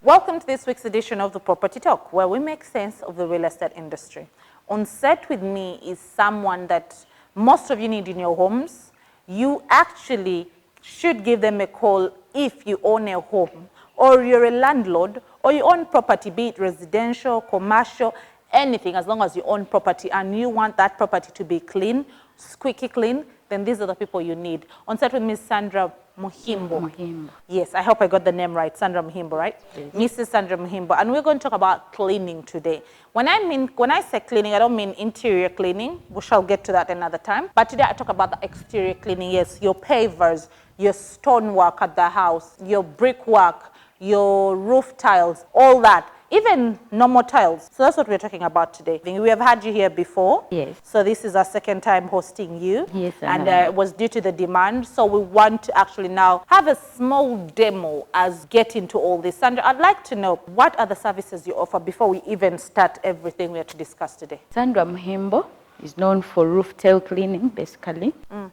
Welcome to this week's edition of the Property Talk, where we make sense of the real estate industry. On set with me is someone that most of you need in your homes. You actually should give them a call if you own a home, or you're a landlord, or you own property, be it residential, commercial, anything, as long as you own property and you want that property to be clean, squeaky clean, then these are the people you need. On set with Ms. Sandra Muhimbo. Yes, I hope I got the name right. Sandra Muhimbo, right? Yes. Mrs. Sandra Muhimbo. And we're going to talk about cleaning today. When I say cleaning, I don't mean interior cleaning. We shall get to that another time. But today I talk about the exterior cleaning. Yes, your pavers, your stonework at the house, your brickwork, your roof tiles, all that. Even normal tiles. So that's what we're talking about today. We have had you here before. Yes. So this is our second time hosting you. Yes. And it was due to the demand. So we want to actually now have a small demo as get into all this. Sandra, I'd like to know, what are the services you offer before we even start everything we are to discuss today? Sandra Muhimbo is known for roof tile cleaning, basically.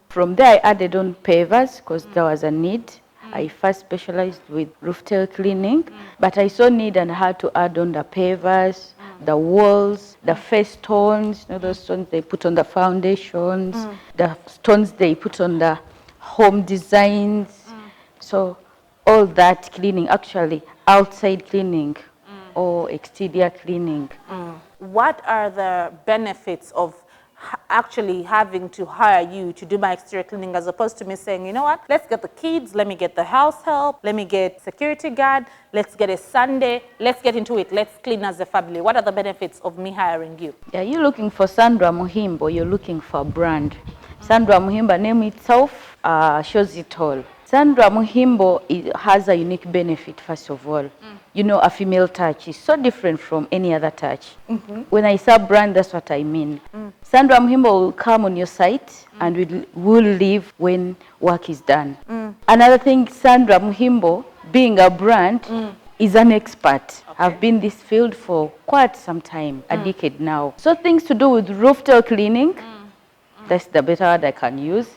From there, I added on pavers because there was a need. I first specialized with roof tile cleaning, but I saw need and had to add on the pavers, the walls, the face stones, you know, those stones they put on the foundations, the stones they put on the home designs. So all that cleaning, actually outside cleaning or exterior cleaning. What are the benefits of actually having to hire you to do my exterior cleaning, as opposed to me saying, you know what, let's get the kids, let me get the house help, let me get security guard, let's get a Sunday, let's get into it, let's clean as a family? What are the benefits of me hiring you? Yeah, you're looking for Sandra Muhimbo, you're looking for a brand. Sandra Muhimbo, name itself shows it all. Sandra Muhimbo has a unique benefit, first of all. You know, a female touch is so different from any other touch. When I say brand, that's what I mean. Sandra Muhimbo will come on your site and will leave when work is done. Another thing, Sandra Muhimbo, being a brand, is an expert. Okay. I've been in this field for quite some time, a decade now. So things to do with roof tile cleaning, that's the better word I can use.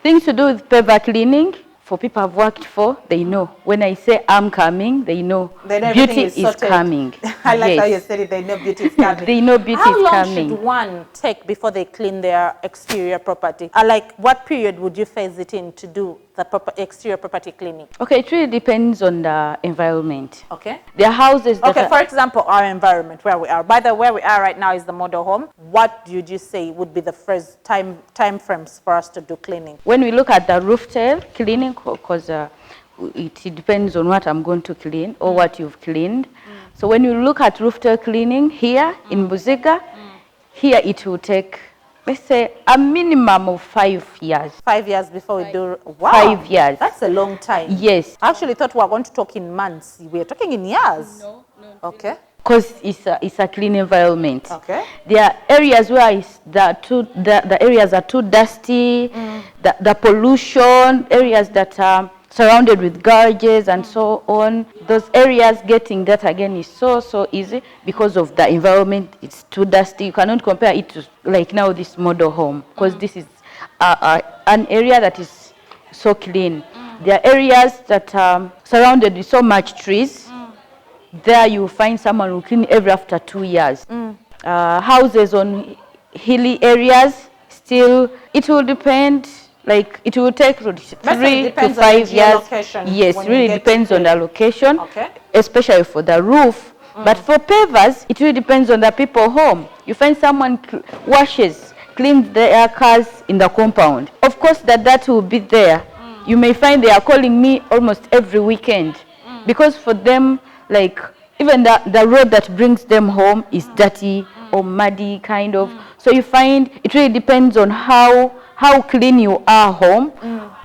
Things to do with paver cleaning, for people I've worked for, they know. When I say I'm coming, they know beauty is coming. I like how you said it, they know beauty is coming. They know beauty is coming. How long should one take before they clean their exterior property? Like, what period would you phase it in to do the exterior property cleaning? Okay, it really depends on the environment. Okay. There are houses that for example, our environment, where we are. By the way, where we are right now is the model home. What would you say would be the first time frames for us to do cleaning? When we look at the roof tile cleaning, because it depends on what I'm going to clean or what you've cleaned. So when you look at roof tile cleaning here in Buziga, here it will take, let's say, a minimum of 5 years. 5 years before we do. Wow, 5 years. That's a long time. Yes. I actually thought we were going to talk in months. We are talking in years. No. Okay. Because it's a clean environment. Okay. There are areas where the areas are too dusty, the pollution, areas that are surrounded with garages and so on. Those areas, getting that again is so easy because of the environment. It's too dusty. You cannot compare it to, like now, this model home, because this is an area that is so clean. There are areas that are surrounded with so much trees. There you find someone who clean every after 2 years. Houses on hilly areas, still, it will depend. Like, it will take 3 to 5 years. Yes, it really depends on the location, especially for the roof. But for pavers, it really depends on the people home. You find someone cleans their cars in the compound. Of course, that will be there. You may find they are calling me almost every weekend, because for them, like, even the road that brings them home is dirty or muddy, kind of. So you find it really depends on how clean you are home.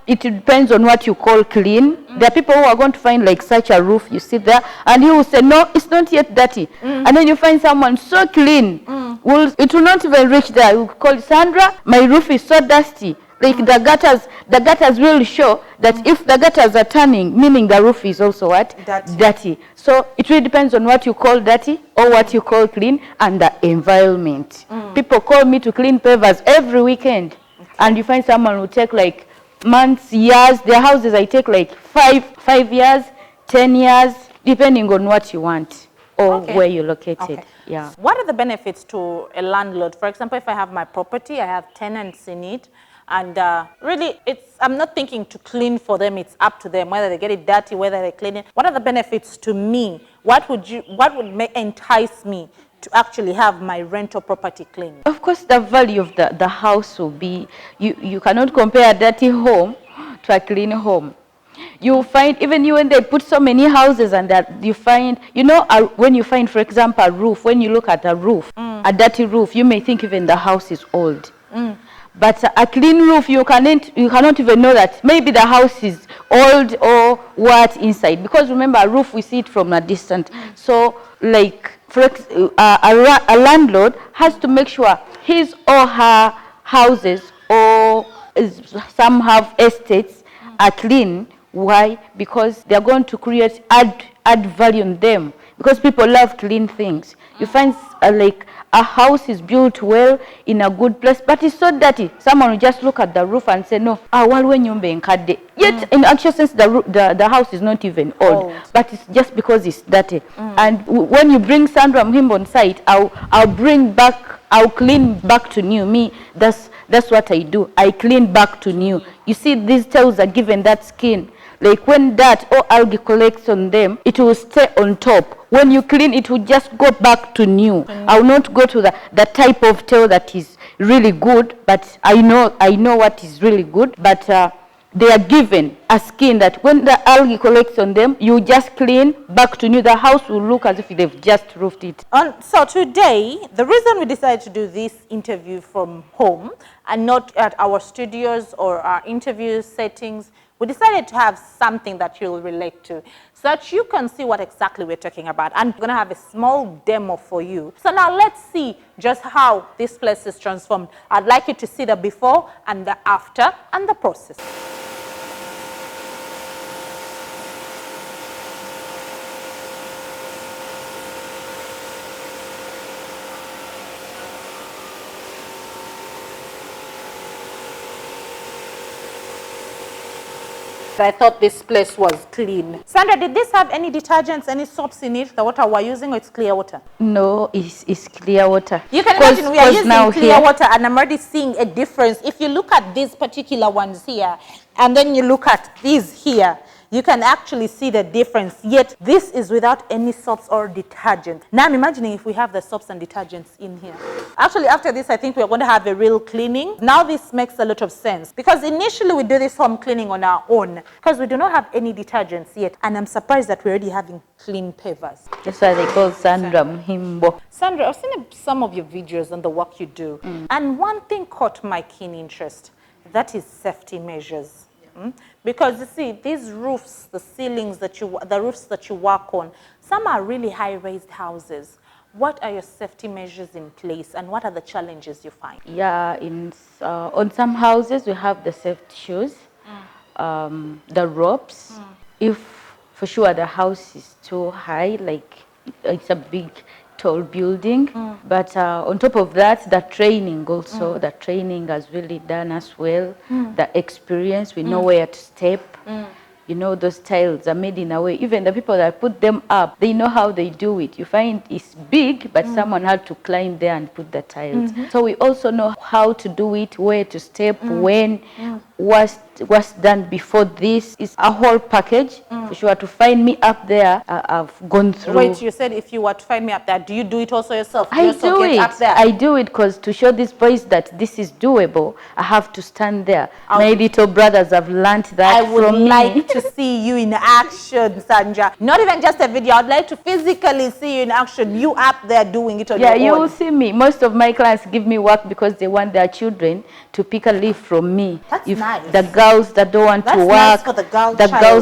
It depends on what you call clean. There are people who are going to find like such a roof, you sit there, and you will say, no, it's not yet dirty. And then you find someone so clean, it will not even reach there. You call Sandra, my roof is so dusty. Like the gutters will show that if the gutters are turning, meaning the roof is also what? Dirty. So it really depends on what you call dirty or what you call clean and the environment. People call me to clean pavers every weekend. And you find someone who take like months, years. Their houses I take like five years, 10 years. depending on what you want or Okay. where you're located. Okay. Yeah. What are the benefits to a landlord? For example, if I have my property, I have tenants in it, and really, I'm not thinking to clean for them. It's up to them whether they get it dirty, whether they clean it. What are the benefits to me? What would entice me to actually have my rental property clean? Of course, the value of the house will be, you cannot compare a dirty home to a clean home. You find, even you, when they put so many houses and that you find, when you find, for example, a roof, when you look at a roof, a dirty roof, you may think even the house is old. But a clean roof, you cannot even know that maybe the house is old or what inside. Because remember, a roof, we see it from a distance. So, like, a landlord has to make sure his or her houses, or some have estates, are clean. Why? Because they're going to add value in them. Because people love clean things. You find like a house is built well in a good place, but it's so dirty. Someone will just look at the roof and say, no, yet in actual sense the house is not even old, but it's just because it's dirty. And when you bring Sandra Muhimbo on site, I'll clean back to new. Me, that's what I do. I clean back to new. You see, these tiles are given that skin. Like when dirt or algae collects on them, it will stay on top. When you clean, it will just go back to new. I will not go to the type of tile that is really good, but I know what is really good. But they are given a skin that when the algae collects on them, you just clean back to new. The house will look as if they've just roofed it. So today, the reason we decided to do this interview from home and not at our studios or our interview settings, we decided to have something that you'll relate to so that you can see what exactly we're talking about. And we're going to have a small demo for you. So now let's see just how this place is transformed. I'd like you to see the before and the after and the process. I thought this place was clean. Sandra, did this have any detergents, any soaps in it? The water we're using, or it's clear water? No, it's clear water. You can imagine we are using clear water, and I'm already seeing a difference. If you look at these particular ones here, and then you look at these here, you can actually see the difference. Yet this is without any soaps or detergent. Now I'm imagining if we have the soaps and detergents in here. Actually, after this, I think we're going to have a real cleaning. Now this makes a lot of sense, because initially we do this home cleaning on our own because we do not have any detergents yet. And I'm surprised that we're already having clean pavers. That's why they call Sandra Muhimbo. Sandra, I've seen some of your videos and the work you do. And one thing caught my keen interest. That is safety measures. Because you see, these roofs, the ceilings the roofs that you work on, some are really high-raised houses. What are your safety measures in place, and what are the challenges you find? Yeah, on some houses we have the safety shoes, the ropes. If for sure the house is too high, like it's a big tall building, but on top of that, the training also, the training has really done us well. The experience, we know where to step. You know, those tiles are made in a way, even the people that put them up, they know how they do it. You find it's big, but someone had to climb there and put the tiles. So we also know how to do it, where to step, when, what's done before this. Is a whole package. If you were to find me up there, I've gone through. Wait, you said if you were to find me up there, do you do it also yourself? I do it. Up there? I do it because to show these boys that this is doable, I have to stand there. My little brothers have learned that from me. I would like to see you in action, Sandra. Not even just a video. I'd like to physically see you in action. You up there doing it on your own. Yeah, you will see me. Most of my clients give me work because they want their children to pick a leaf from me. That's nice. The girls that don't want to work, nice for the girls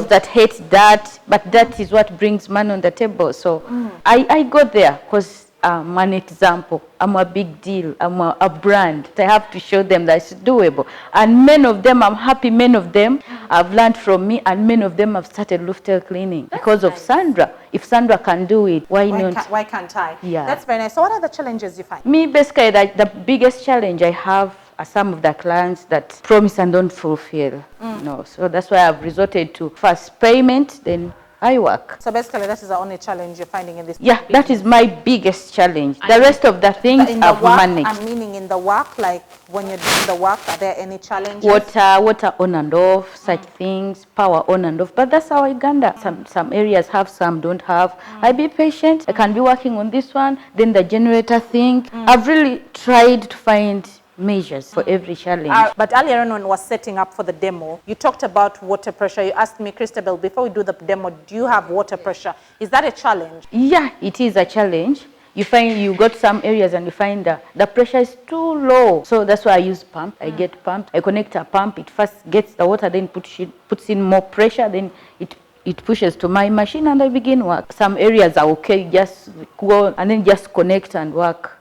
that hate that, but that is what brings money on the table. So I go there because I'm an example. I'm a big deal. I'm a brand. I have to show them that it's doable. And many of them, I'm happy, many of them have learned from me, and many of them have started roof tile cleaning because of Sandra. If Sandra can do it, why not? Why can't I? Yeah. That's very nice. So what are the challenges you find? Me, basically, the biggest challenge I have are some of the clients that promise and don't fulfill. No, so that's why I've resorted to first payment, then I work. So basically, that is the only challenge you're finding in this. Yeah, that is my biggest challenge. The rest of the things In the I've work, managed. I'm meaning in the work, like when you're doing the work, are there any challenges? Water on and off, such things, power on and off. But that's how Uganda. Some areas have, some don't have. I be patient. I can be working on this one, then the generator thing. I've really tried to find measures for every challenge. But earlier on when I was setting up for the demo, you talked about water pressure. You asked me, Christabel, before we do the demo, do you have water pressure? Is that a challenge? Yeah, it is a challenge. You find you got some areas and you find the pressure is too low. So that's why I use pump. I get pumped. I connect a pump. It first gets the water, then puts in more pressure. Then it pushes to my machine and I begin work. Some areas are okay. Just go and then just connect and work.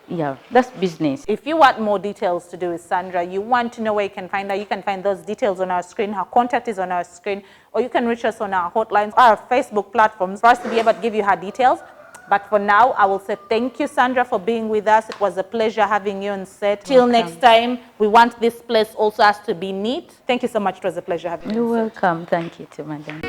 Yeah, that's business. If you want more details to do with Sandra, you want to know where you can find her, you can find those details on our screen. Her contact is on our screen, or you can reach us on our hotlines, our Facebook platforms for us to be able to give you her details. But for now, I will say thank you, Sandra, for being with us. It was a pleasure having you on set. Till next time, we want this place also has to be neat. Thank you so much. It was a pleasure having you You're on set. welcome. Thank you too, madam.